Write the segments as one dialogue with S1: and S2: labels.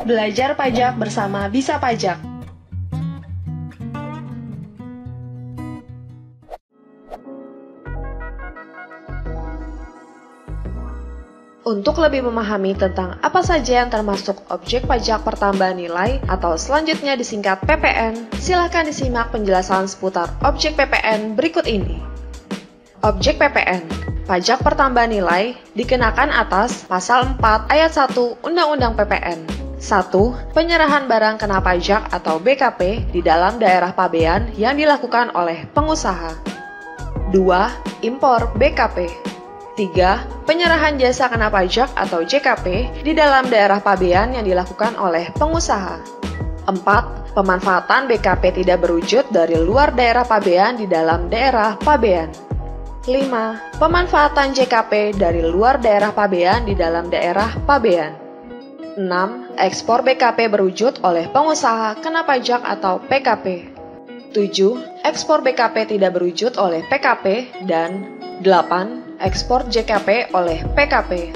S1: Belajar pajak bersama Bisa Pajak. Untuk lebih memahami tentang apa saja yang termasuk objek pajak pertambahan nilai atau selanjutnya disingkat PPN, silakan disimak penjelasan seputar objek PPN berikut ini. Objek PPN, pajak pertambahan nilai, dikenakan atas Pasal 4 Ayat 1 Undang-Undang PPN. 1. Penyerahan barang kena pajak atau BKP di dalam daerah pabean yang dilakukan oleh pengusaha. 2. Impor BKP. 3. Penyerahan jasa kena pajak atau JKP di dalam daerah pabean yang dilakukan oleh pengusaha. 4. Pemanfaatan BKP tidak berwujud dari luar daerah pabean di dalam daerah pabean. 5. Pemanfaatan JKP dari luar daerah pabean di dalam daerah pabean. 6. Ekspor BKP berwujud oleh pengusaha kena pajak atau PKP. 7. Ekspor BKP tidak berwujud oleh PKP. Dan 8. Ekspor JKP oleh PKP.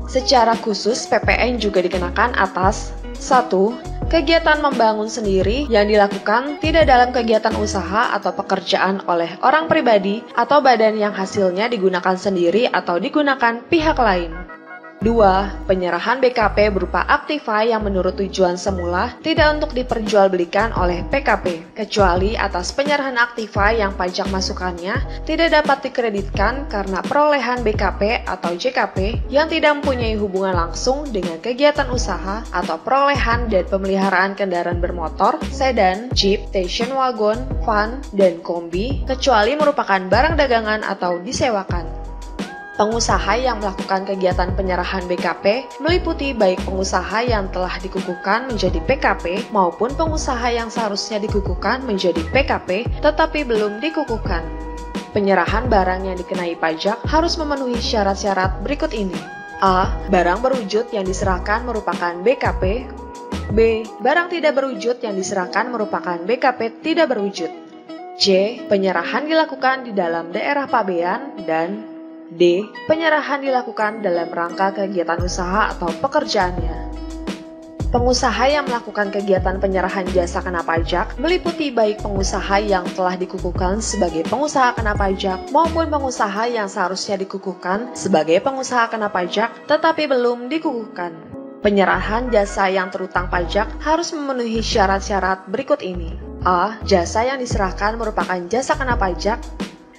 S1: Secara khusus, PPN juga dikenakan atas 1. Kegiatan membangun sendiri yang dilakukan tidak dalam kegiatan usaha atau pekerjaan oleh orang pribadi atau badan yang hasilnya digunakan sendiri atau digunakan pihak lain. 2. Penyerahan BKP berupa aktiva yang menurut tujuan semula tidak untuk diperjualbelikan oleh PKP, kecuali atas penyerahan aktiva yang pajak masukannya tidak dapat dikreditkan karena perolehan BKP atau JKP yang tidak mempunyai hubungan langsung dengan kegiatan usaha atau perolehan dan pemeliharaan kendaraan bermotor, sedan, jeep, station wagon, van, dan kombi, kecuali merupakan barang dagangan atau disewakan. Pengusaha yang melakukan kegiatan penyerahan BKP meliputi baik pengusaha yang telah dikukuhkan menjadi PKP maupun pengusaha yang seharusnya dikukuhkan menjadi PKP tetapi belum dikukuhkan. Penyerahan barang yang dikenai pajak harus memenuhi syarat-syarat berikut ini. A. Barang berwujud yang diserahkan merupakan BKP. B. Barang tidak berwujud yang diserahkan merupakan BKP tidak berwujud. C. Penyerahan dilakukan di dalam daerah pabean. Dan D. Penyerahan dilakukan dalam rangka kegiatan usaha atau pekerjaannya. Pengusaha yang melakukan kegiatan penyerahan jasa kena pajak meliputi baik pengusaha yang telah dikukuhkan sebagai pengusaha kena pajak maupun pengusaha yang seharusnya dikukuhkan sebagai pengusaha kena pajak tetapi belum dikukuhkan. Penyerahan jasa yang terutang pajak harus memenuhi syarat-syarat berikut ini. A. Jasa yang diserahkan merupakan jasa kena pajak.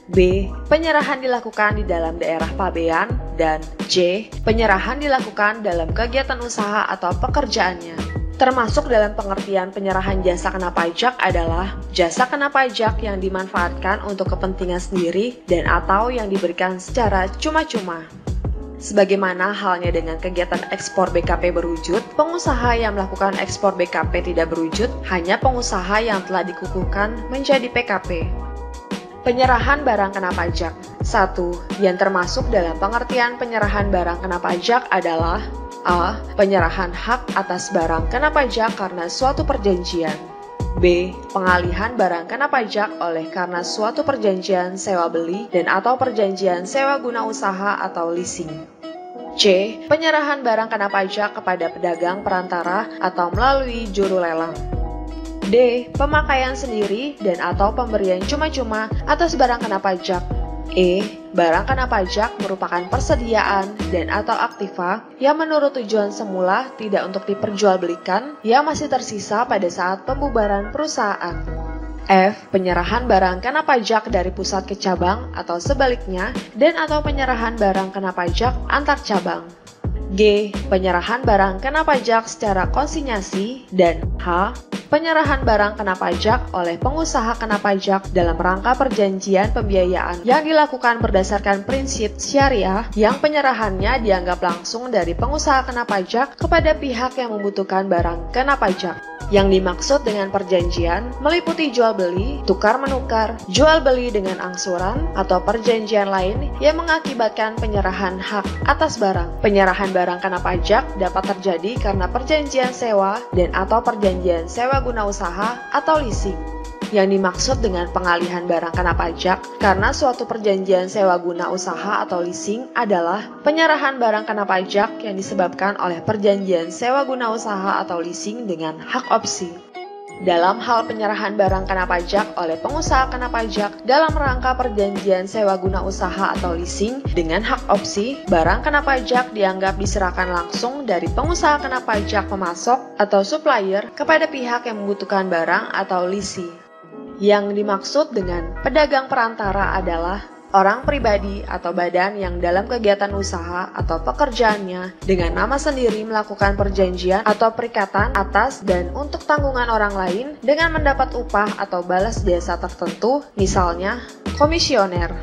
S1: B. Penyerahan dilakukan di dalam daerah pabean. Dan C. Penyerahan dilakukan dalam kegiatan usaha atau pekerjaannya. Termasuk dalam pengertian penyerahan jasa kena pajak adalah jasa kena pajak yang dimanfaatkan untuk kepentingan sendiri dan atau yang diberikan secara cuma-cuma. Sebagaimana halnya dengan kegiatan ekspor BKP berwujud, pengusaha yang melakukan ekspor BKP tidak berwujud hanya pengusaha yang telah dikukuhkan menjadi PKP. Penyerahan barang kena pajak. 1. Yang termasuk dalam pengertian penyerahan barang kena pajak adalah A. Penyerahan hak atas barang kena pajak karena suatu perjanjian. B. Pengalihan barang kena pajak oleh karena suatu perjanjian sewa beli dan atau perjanjian sewa guna usaha atau leasing. C. Penyerahan barang kena pajak kepada pedagang perantara atau melalui juru lelang. D. Pemakaian sendiri dan atau pemberian cuma-cuma atas barang kena pajak. E. Barang kena pajak merupakan persediaan dan atau aktiva yang menurut tujuan semula tidak untuk diperjualbelikan yang masih tersisa pada saat pembubaran perusahaan. F. Penyerahan barang kena pajak dari pusat ke cabang atau sebaliknya dan atau penyerahan barang kena pajak antar cabang. G. Penyerahan barang kena pajak secara konsinyasi. Dan H. Penyerahan barang kena pajak oleh pengusaha kena pajak dalam rangka perjanjian pembiayaan yang dilakukan berdasarkan prinsip syariah yang penyerahannya dianggap langsung dari pengusaha kena pajak kepada pihak yang membutuhkan barang kena pajak. Yang dimaksud dengan perjanjian meliputi jual beli, tukar menukar, jual beli dengan angsuran, atau perjanjian lain yang mengakibatkan penyerahan hak atas barang. Penyerahan barang kena pajak dapat terjadi karena perjanjian sewa dan atau perjanjian sewa guna usaha atau leasing. Yang dimaksud dengan pengalihan barang kena pajak karena suatu perjanjian sewa guna usaha atau leasing adalah penyerahan barang kena pajak yang disebabkan oleh perjanjian sewa guna usaha atau leasing dengan hak opsi. Dalam hal penyerahan barang kena pajak oleh pengusaha kena pajak dalam rangka perjanjian sewa guna usaha atau leasing dengan hak opsi, barang kena pajak dianggap diserahkan langsung dari pengusaha kena pajak pemasok atau supplier kepada pihak yang membutuhkan barang atau lessee. Yang dimaksud dengan pedagang perantara adalah orang pribadi atau badan yang dalam kegiatan usaha atau pekerjaannya dengan nama sendiri melakukan perjanjian atau perikatan atas dan untuk tanggungan orang lain dengan mendapat upah atau balas jasa tertentu, misalnya komisioner.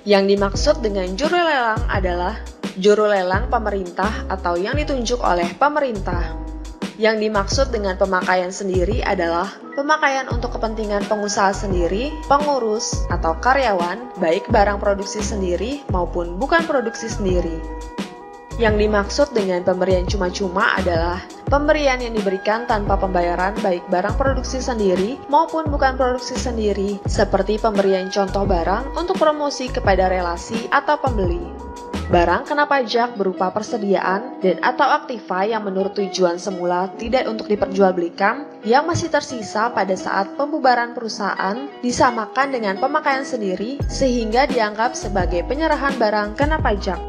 S1: Yang dimaksud dengan juru lelang adalah juru lelang pemerintah atau yang ditunjuk oleh pemerintah. Yang dimaksud dengan pemakaian sendiri adalah pemakaian untuk kepentingan pengusaha sendiri, pengurus, atau karyawan, baik barang produksi sendiri maupun bukan produksi sendiri. Yang dimaksud dengan pemberian cuma-cuma adalah pemberian yang diberikan tanpa pembayaran baik barang produksi sendiri maupun bukan produksi sendiri, seperti pemberian contoh barang untuk promosi kepada relasi atau pembeli. Barang kena pajak berupa persediaan dan atau aktiva yang menurut tujuan semula tidak untuk diperjualbelikan yang masih tersisa pada saat pembubaran perusahaan disamakan dengan pemakaian sendiri sehingga dianggap sebagai penyerahan barang kena pajak.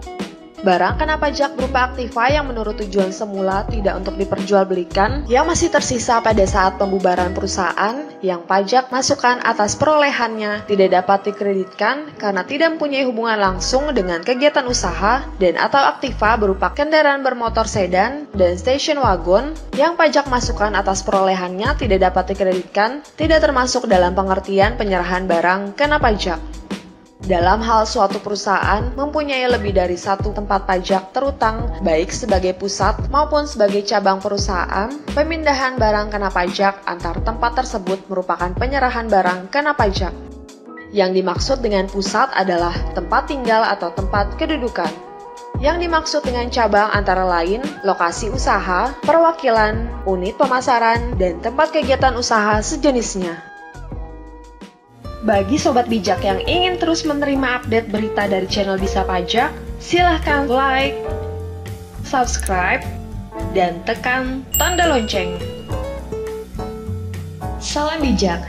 S1: Barang kena pajak berupa aktiva yang menurut tujuan semula tidak untuk diperjualbelikan yang masih tersisa pada saat pembubaran perusahaan yang pajak masukan atas perolehannya tidak dapat dikreditkan karena tidak mempunyai hubungan langsung dengan kegiatan usaha dan atau aktiva berupa kendaraan bermotor sedan dan station wagon yang pajak masukan atas perolehannya tidak dapat dikreditkan tidak termasuk dalam pengertian penyerahan barang kena pajak. Dalam hal suatu perusahaan mempunyai lebih dari satu tempat pajak terutang, baik sebagai pusat maupun sebagai cabang perusahaan, pemindahan barang kena pajak antar tempat tersebut merupakan penyerahan barang kena pajak. Yang dimaksud dengan pusat adalah tempat tinggal atau tempat kedudukan. Yang dimaksud dengan cabang antara lain lokasi usaha, perwakilan, unit pemasaran, dan tempat kegiatan usaha sejenisnya. Bagi sobat bijak yang ingin terus menerima update berita dari channel Bisa Pajak, silahkan like, subscribe, dan tekan tanda lonceng. Salam bijak!